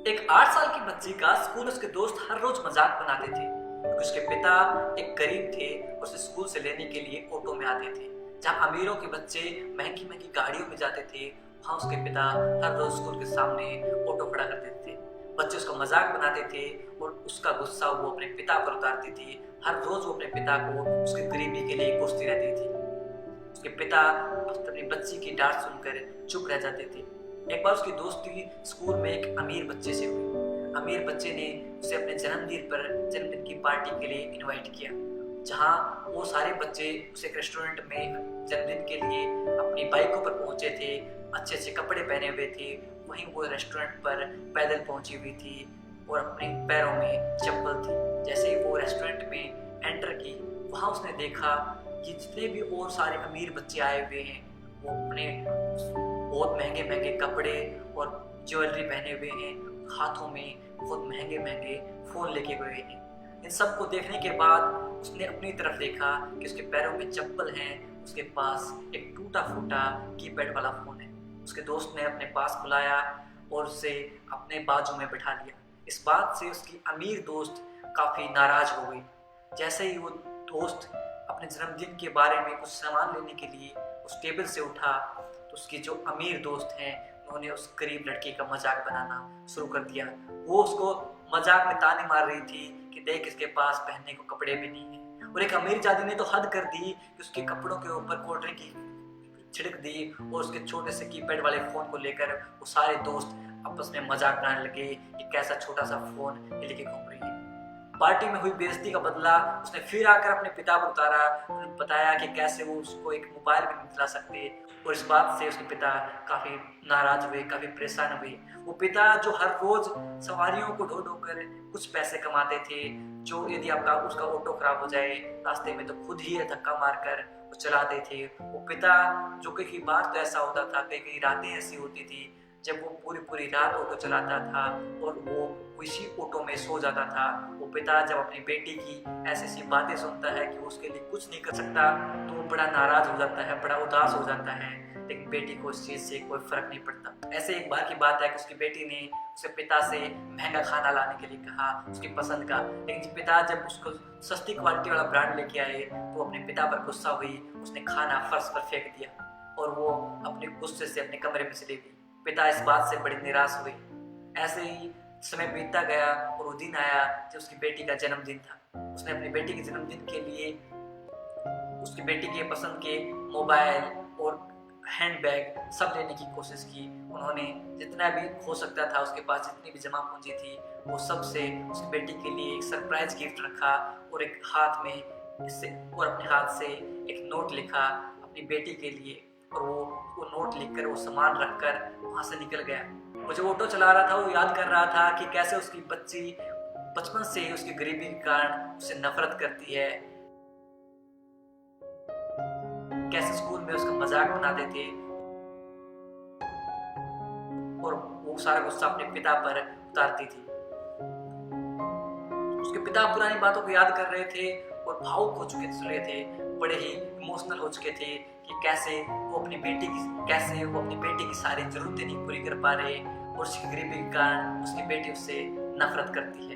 एक 8 साल की बच्ची का स्कूल उसके दोस्त हर रोज मजाक बनाते थे क्योंकि उसके पिता एक गरीब थे और उसे स्कूल से लेने के लिए ऑटो में आते थे। जहाँ अमीरों के बच्चे महंगी महंगी गाड़ियों में जाते थे, वहाँ उसके पिता हर रोज स्कूल के सामने ऑटो खड़ा कर देते थे। बच्चे उसका मजाक बनाते थे और उसका गुस्सा वो अपने पिता पर उतारती थी। हर रोज वो अपने पिता को उसकी गरीबी के लिए कोसती रहती थी। उसके पिता अपनी बच्ची की डांट सुनकर चुप रह जाते थे। एक बार उसकी दोस्ती स्कूल में एक अमीर बच्चे से हुई। अमीर बच्चे ने उसे अपने जन्मदिन की पार्टी के लिए इनवाइट किया, जहां वो सारे बच्चे उसे एक रेस्टोरेंट में जन्मदिन के लिए अपनी बाइकों पर पहुंचे थे, अच्छे अच्छे कपड़े पहने हुए थे। वहीं वो रेस्टोरेंट पर पैदल पहुंची हुई थी और अपने पैरों में चप्पल थी। जैसे ही वो रेस्टोरेंट में एंटर की, वहां उसने देखा कि जितने भी और सारे अमीर बच्चे आए हुए हैं, वो अपने बहुत महंगे महंगे कपड़े और ज्वेलरी पहने हुए हैं, हाथों में बहुत महंगे महंगे फोन लेके हुए हैं। इन सब को देखने के बाद उसने अपनी तरफ देखा कि उसके पैरों में चप्पल हैं, उसके पास एक टूटा फूटा कीपैड वाला फोन है। उसके दोस्त ने अपने पास बुलाया और उसे अपने बाजू में बैठा लिया। इस बात से उसकी अमीर दोस्त काफी नाराज हो गई। जैसे ही वो दोस्त अपने जन्मदिन के बारे में कुछ सामान लेने के लिए उस टेबल से उठा, तो उसकी जो अमीर दोस्त हैं उन्होंने उस गरीब लड़के का मजाक बनाना शुरू कर दिया। वो उसको मजाक में ताने मार रही थी कि देख, इसके पास पहनने को कपड़े भी नहीं है। और एक अमीर जादी ने तो हद कर दी कि उसके कपड़ों के ऊपर कोल्ड ड्रिंक की छिड़क दी और उसके छोटे से कीपैड वाले फोन को लेकर वो सारे दोस्त आपस में मजाक बनाने लगे कि कैसा छोटा सा फोन लेके घूम रही है। पार्टी में हुई बेइज्जती का बदला उसने फिर आकर अपने पिता पर उतारा और बताया कि कैसे वो उसको एक मोबाइल भी नहीं दिला सकते। और इस बात से उसके पिता काफी नाराज हुए, काफी परेशान हुए। वो पिता जो हर रोज सवारियों को ढो ढो कर कुछ पैसे कमाते थे, जो यदि आपका उसका ऑटो खराब हो जाए रास्ते में तो खुद ही धक्का मारकर वो चलाते थे। वो पिता जो कई बार तो ऐसा होता था, कई कई रातें ऐसी होती थी जब वो पूरी पूरी रात ऑटो चलाता था और वो इसी ऑटो में सो जाता था। वो पिता जब अपनी बेटी की ऐसी ऐसी बातें सुनता है कि वो उसके लिए कुछ नहीं कर सकता, तो वो बड़ा नाराज हो जाता है, बड़ा उदास हो जाता है। लेकिन बेटी को इस चीज से कोई फर्क नहीं पड़ता। ऐसे एक बार की बात है कि उसकी बेटी ने उसके पिता से महंगा खाना लाने के लिए कहा, उसकी पसंद का। लेकिन पिता जब उसको सस्ती क्वालिटी वाला ब्रांड लेके आए तो अपने पिता पर गुस्सा हुई, उसने खाना फर्श पर फेंक दिया और वो अपने गुस्से से अपने कमरे में चली गई। पिता इस बात से बड़ी निराश हुई। ऐसे ही समय बीतता गया और वो दिन आया जब उसकी बेटी का जन्मदिन था। उसने अपनी बेटी के जन्मदिन के लिए उसकी बेटी के पसंद के मोबाइल और हैंडबैग सब लेने की कोशिश की। उन्होंने जितना भी हो सकता था, उसके पास जितनी भी जमा पूंजी थी, वो सब से उसकी बेटी के लिए एक सरप्राइज गिफ्ट रखा और एक हाथ में इससे और अपने हाथ से एक नोट लिखा अपनी बेटी के लिए। और वो नोट लिखकर वो सामान रखकर वहां से निकल गया। वो जो ऑटो चला रहा था वो याद कर रहा था कि कैसे उसकी बच्ची बचपन से ही उसकी गरीबी के कारण उससे नफरत करती है, कैसे स्कूल में उसका मजाक बनाते थे और वो सारा गुस्सा अपने पिता पर उतारती थी। उसके पिता पुरानी बातों को याद कर रहे थे और भावुक हो चुके थे, बड़े ही इमोशनल हो चुके थे कि कैसे वो अपनी बेटी की सारी जरूरतें नहीं पूरी कर पा रहे और उसकी गरीबी के कारण उसकी बेटी उससे नफरत करती है।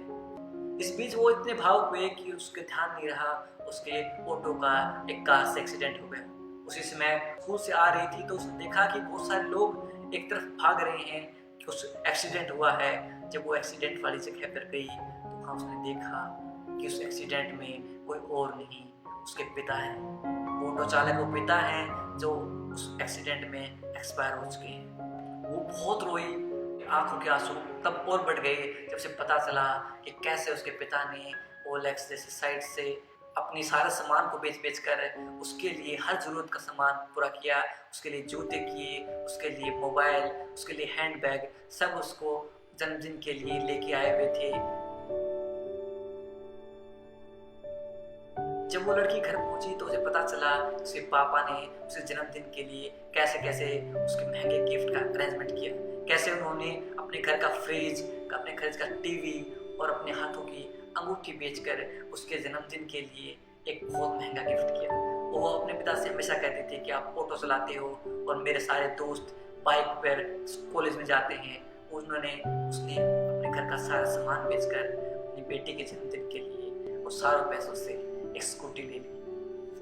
इस बीच वो इतने भावुक हुए कि उसके ध्यान नहीं रहा, उसके ऑटो का एक कार से एक्सीडेंट हो गया। उसी समय स्कूल से आ रही थी तो उसने देखा कि बहुत सारे लोग एक तरफ भाग रहे हैं कि उस एक्सीडेंट हुआ है। जब वो एक्सीडेंट वाली जगह पर गई तो वहाँ उसने देखा कि उस एक्सीडेंट में कोई और नहीं, उसके पिता हैं। ऑटो चालक वो पिता हैं जो उस एक्सीडेंट में एक्सपायर हो चुके हैं। वो बहुत रोई, आंखों के आंसू तब और बढ़ गए जब उसे पता चला कि कैसे उसके पिता ने ओलेक्स जैसे साइट से अपनी सारे सामान को बेच बेच कर उसके लिए हर जरूरत का सामान पूरा किया। उसके लिए जूते किए, उसके लिए मोबाइल, उसके लिए हैंडबैग, सब उसको जन्मदिन के लिए लेके आए हुए थे। जब वो लड़की घर पहुंची तो उसे पता चला उसके पापा ने उसे जन्मदिन के लिए कैसे कैसे उसके महंगे गिफ्ट का अरेंजमेंट किया, कैसे उन्होंने अपने घर का फ्रिज, अपने घर का टीवी और अपने हाथों की अंगूठी बेचकर उसके जन्मदिन के लिए एक बहुत महंगा गिफ्ट किया। वो अपने पिता से हमेशा कहते थे कि आप ऑटो चलाते हो और मेरे सारे दोस्त बाइक पर कॉलेज में जाते हैं। उसने अपने अपना सारा सामान बेचकर अपनी बेटी के जन्मदिन के लिए वो सारों पैसों से एक स्कूटी ले ली,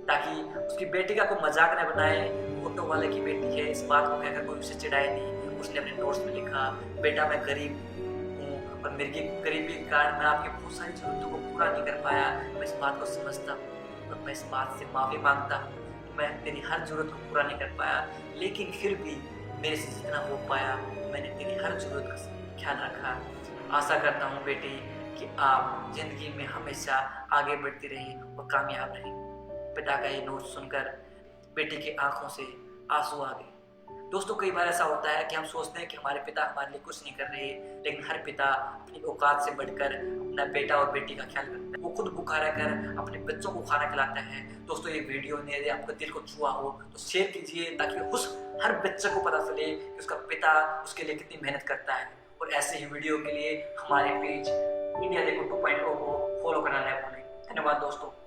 ताकि उसकी बेटी का कोई मजाक न बनाए। ऑटो वाले की बेटी है, इस बात को कहकर कोई उसे चिढ़ाए नहीं। उसने अपने नोट्स में लिखा, बेटा मैं गरीब हूँ और मेरी गरीबी के कारण मैं आपकी बहुत सारी जरूरतों को पूरा नहीं कर पाया। मैं इस बात को समझता हूँ और मैं इस बात से माफ़ी मांगता हूँ। मैं तेरी हर जरूरत को पूरा नहीं कर पाया, लेकिन फिर भी मेरे से जितना हो पाया मैंने तेरी हर जरूरत का ख्याल रखा। आशा करता हूँ बेटी कि आप जिंदगी में हमेशा आगे बढ़ती रहें और कामयाब रहें। पिता का ये नोट सुनकर बेटी की आंखों से आंसू आ गए। दोस्तों, कई बार ऐसा होता है कि हम सोचते हैं कि हमारे पिता हमारे लिए कुछ नहीं कर रहे, लेकिन हर पिता अपनी औकात से बढ़कर अपना बेटा और बेटी का ख्याल करता है। वो खुद भूखा रहकर अपने बच्चों को खाना खिलाता है। दोस्तों, ये वीडियो ने यदि आपके दिल को छुआ हो तो शेयर कीजिए, ताकि उस हर बच्चे को पता चले कि उसका पिता उसके लिए कितनी मेहनत करता है। और ऐसे ही वीडियो के लिए हमारे पेज इंडिया देखो 2.0 को फॉलो करना न भूलें। धन्यवाद दोस्तों।